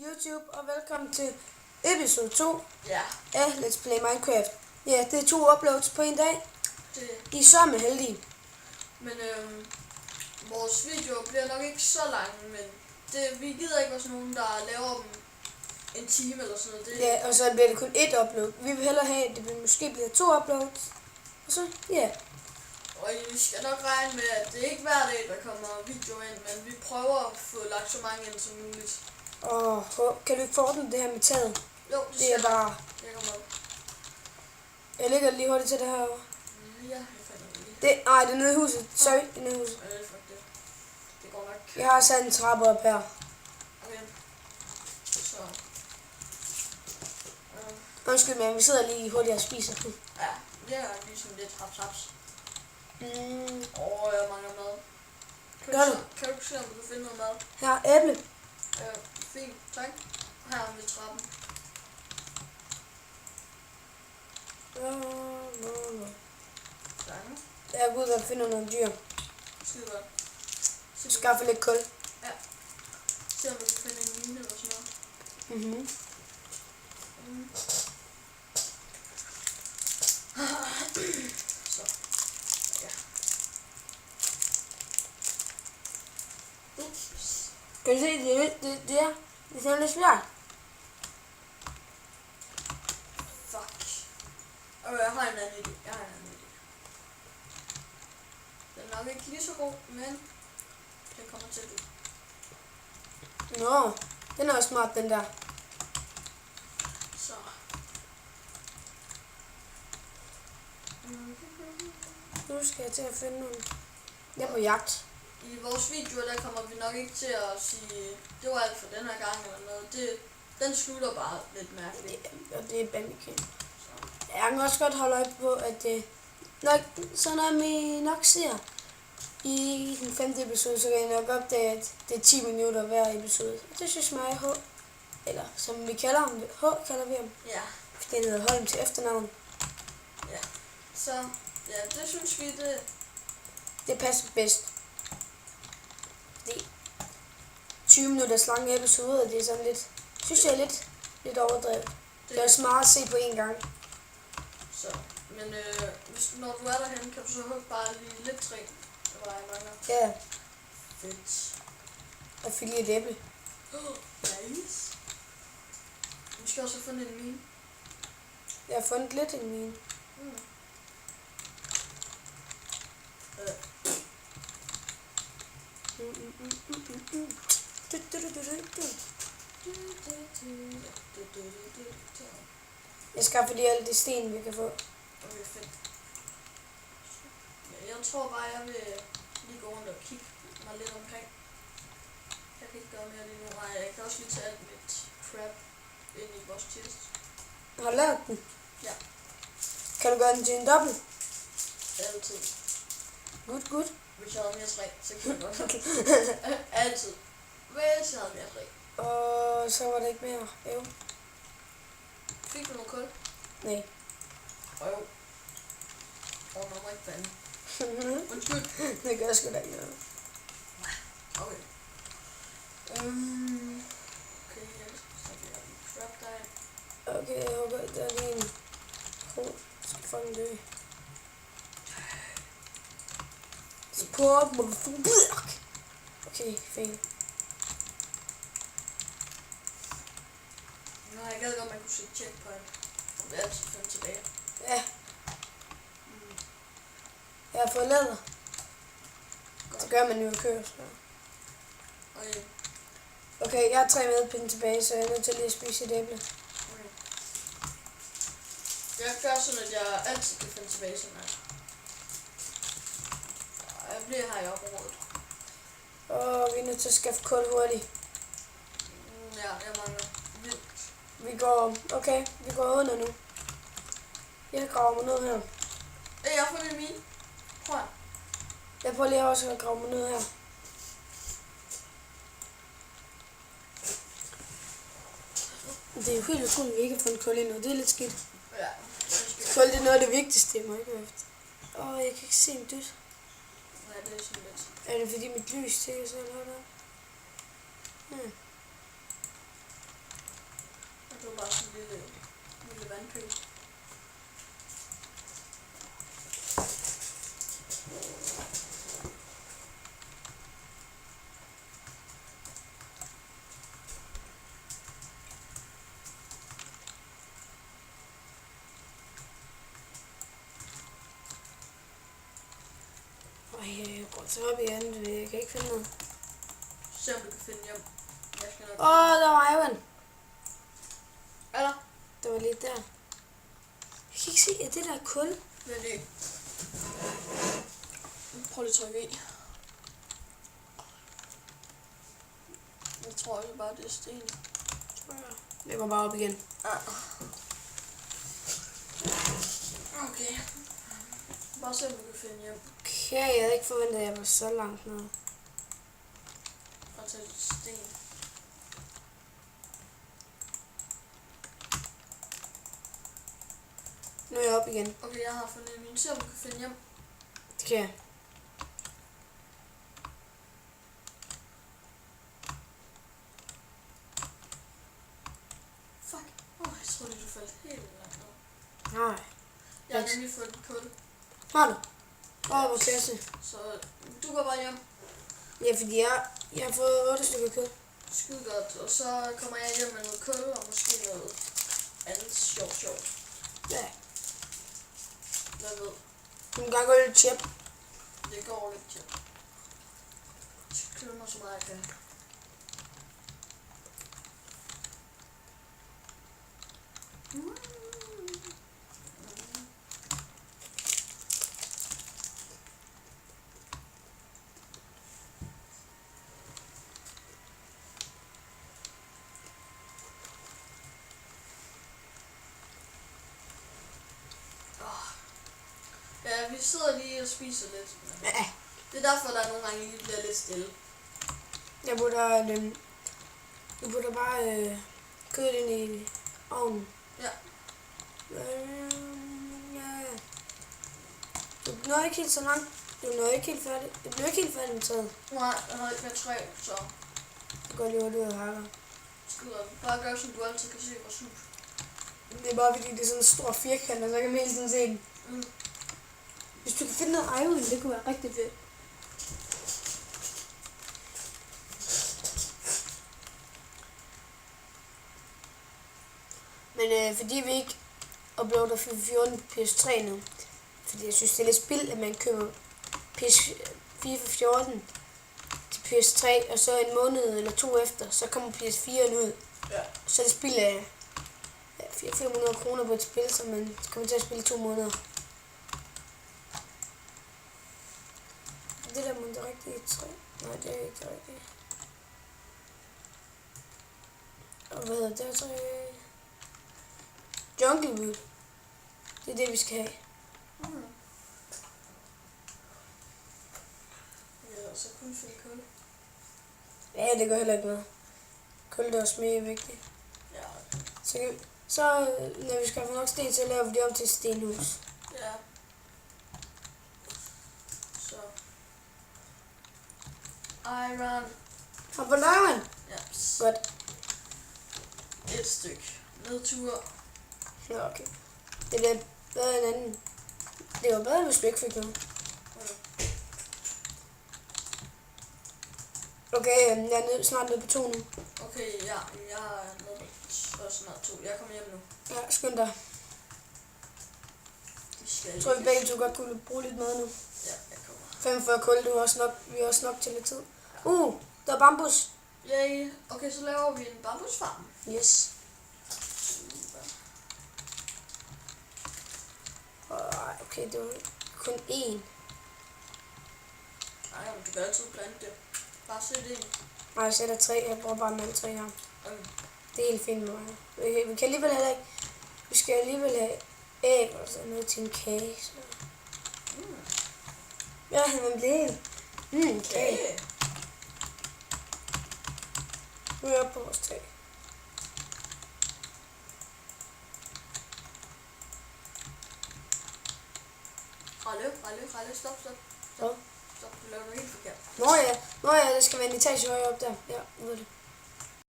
YouTube, og velkommen til episode 2 Ja. af Let's Play Minecraft. Ja, det er 2 uploads på en dag. I er så heldige. Men vores videoer bliver nok ikke så lange, men vi gider ikke være sådan nogen, der laver dem en time eller sådan noget. Ja, og så bliver det kun 1 upload. Vi vil hellere have, at det måske bliver 2 uploads. Og så, ja. Og I skal nok regne med, at det er ikke hver dag, der kommer videoer ind, men vi prøver at få lagt så mange ind som muligt. Og kan du ikke forordne det her med taget? Jo, det er bare... Jeg kommer med. Jeg lægger lige hurtigt til det her. Ja, jeg fandt det lige. Nej, det er nede i huset. Sorry, det er nede i huset. Ja, fuck det. Det går nok. Jeg har sat en trappe op her. Okay. Så. Undskyld, men vi sidder lige hurtigt og spiser. Ja, det er lige sådan lidt haps. Jeg mangler mad. Kan du se, om du kan finde noget mad? Her, æble. Fint, tak. Her ved trappen. Sådan. Jeg går ud og finder nogle dyr. Skide godt. Skaffe lidt kul. Ja. Se om du kan finde en mine eller sådan noget. Så. Ja. Ups. Kan du se, det er lidt svært. Fuck. Jeg har en anden idé. Den er nok ikke lige så god, men den kommer til at blive. Nå, den er også smart, den der. Så. Nu skal jeg til at finde nogle. Jeg er på jagt. I vores videoer, der kommer vi nok ikke til at sige, det var alt for den her gang eller noget. Den slutter bare lidt mærkeligt. Og det er bandicam. Jeg kan også godt holde øje på, at nok, så når vi nok ser i den 5. episode, så kan jeg nok opdage, at det er 10 minutter hver episode. Det synes mig H. Eller som vi kalder ham, H kalder vi ham. Ja. Den hedder Holm til efternavn. Ja. Så, ja, det synes vi, det passer bedst. Det 20 minutters lange episode, og det er sådan lidt, synes jeg er lidt overdrevet. Det er også meget at se på en gang. Så, men når du er derhen, kan du så hugge bare lige lidt træ. Det var jeg mangler. Ja, Fedt. og fik lige et æble. Nice. Vi skal også have fundet en mine. Jeg har fundet lidt en mine. Jeg skaffer lige alle de sten, vi kan få. Okay, fedt. Ja, jeg tror bare, jeg vil lige gå rundt og kigge mig lidt omkring. Jeg kan ikke gøre mere lige nu. Nej, jeg kan også lige tage alt mit crap ind i vores chest. Har du lavet den? Ja. Kan du gøre den til en dobbelt? Altid. Good. Hvis jeg havde mere træ, så kunne jeg godt. Altid. Hvis jeg havde mere træ. Og så var det ikke mere. Jo. Fik du noget kul? Nej. Jo. Man må ikke fande. Undskyld. Det gør sgu da ikke noget. Okay. Okay, så bliver jeg trap dig. Okay, jeg håber, der er lige en. Jeg skal fucking dø. Support, motherfucker. Okay, fint. Nå, jeg gad godt, man kunne se checkpoint. Det er altid 5 tilbage. Ja. Jeg har fået læder. Godt. Det gør man jo i kørsel. Okay. Okay, jeg har 3 madpinde tilbage, så jeg er nødt til lige at spise et æble. Okay. Jeg gør sådan, at jeg altid kan finde tilbage sådan her. Jeg bliver her i området. Og vi er nødt til at skaffe kul hurtigt. Ja, jeg mangler vildt. Vi går under nu. Jeg graver mig ned her. Jeg har fundet min. Prøv at. Jeg prøver lige også at grave mig ned her. Det er jo helt utroligt, at vi ikke har fundet kul endnu. Det er lidt skidt. Ja. Kul, det er noget af det vigtigste i Minecraft. Jeg kan ikke se en dyt. Nej, det er sådan lidt. Er det fordi mit lys tænker så eller hvad? kø. Jeg går så op igen, jeg kan ikke finde noget. Se om du kan finde hjem. Jeg skal nok... Der var Ivan. Er der? Det var lige der. Jeg kan ikke se, at det der er kul. Vent lige. Prøv lige at trykke i. Jeg tror også bare, det er sten. Tror jeg. Jeg går bare op igen. Okay. Bare se om du kan finde hjem. Okay, jeg havde ikke forventet, at jeg var så langt nede. Og tage lidt sten. Nu er jeg op igen. Okay, jeg har fundet min. Se om du kan finde hjem. Det kan jeg. Fuck. Jeg troede lige, du faldt helt langt ned. Nej. Jeg har nemlig fået et kul. Har du? Hvor klasse. Så du går bare hjem. Ja, fordi jeg har fået 8 stykker kød. Skide godt. Og så kommer jeg hjem med noget kul og måske noget andet sjovt. Ja. Hvad ved? Du kan godt gå lidt chip. Det går lidt tjent. Jeg skal købe mig så meget jeg kan. Ja, vi sidder lige og spiser lidt. Ja. Det er derfor, der er nogle gange lige bliver lidt stille. Jeg putter bare kødet ind i ovnen. Ja. Ja. Du nåede ikke helt så langt. Du nåede ikke helt færdig. Det blev ikke helt færdig med taget. Nej, jeg havde ikke med 3, så Det går lige ud og hakker. skider. Bare gør, som du altid kan se, hvor slut. Det er bare fordi, det er sådan en stor firkant, og så kan man hele tiden se den. Hvis du kan finde noget iron, det kunne være rigtig fedt. Men fordi vi ikke uploader FIFA 14 PS3 nu, fordi jeg synes, det er lidt spild, at man køber FIFA 14 til PS3, og så en måned eller 2 efter, så kommer PS4'en ud. Ja. Så er det spild af 400-500 kroner på et spil, som man kommer til at spille 2 måneder. Det der må det rigtige træ. Nej, det er ikke det rigtige. Og hvad hedder det træ? Jungle Wood. Det er det, vi skal have. Ja, så kun finde kul. Ja, det gør heller ikke noget. Kul, det er også mega vigtigt. Ja. Så når vi skal få nok sten, så laver vi det om til et stenhus. Ja. Så. Iron. Og på laven? Ja. Godt. Et stykke. Nedtur. Ja, okay. Det er bedre end anden. Det var bedre, hvis vi ikke fik noget. Okay, jeg er snart nede på 2 nu. Okay, ja. Jeg er nede på snart 2. Jeg kommer hjem nu. Ja, skynd dig. Jeg tror, vi begge to godt kunne bruge lidt mad nu. Ja, jeg kommer. 45 kul, vi har også nok til lidt tid. Der er bambus. Yay. Okay, så laver vi en bambusfarm. Yes. Okay, det var kun 1. Nej, men du kan altid plante det. Bare sæt det ind. Nej, jeg sætter 3. Jeg bruger bare med 3 her. Okay. Det er helt fint med mig. Vi kan alligevel heller ikke. Vi skal alligevel have æg og sådan noget til en kage. Så. Ja, man bliver helt. Kage. Nu er jeg oppe på vores tag. Ralle, stop. Hvad? Stop, du laver noget helt forkert. Nå ja, det skal være en etage højere op der. Ja, ved det.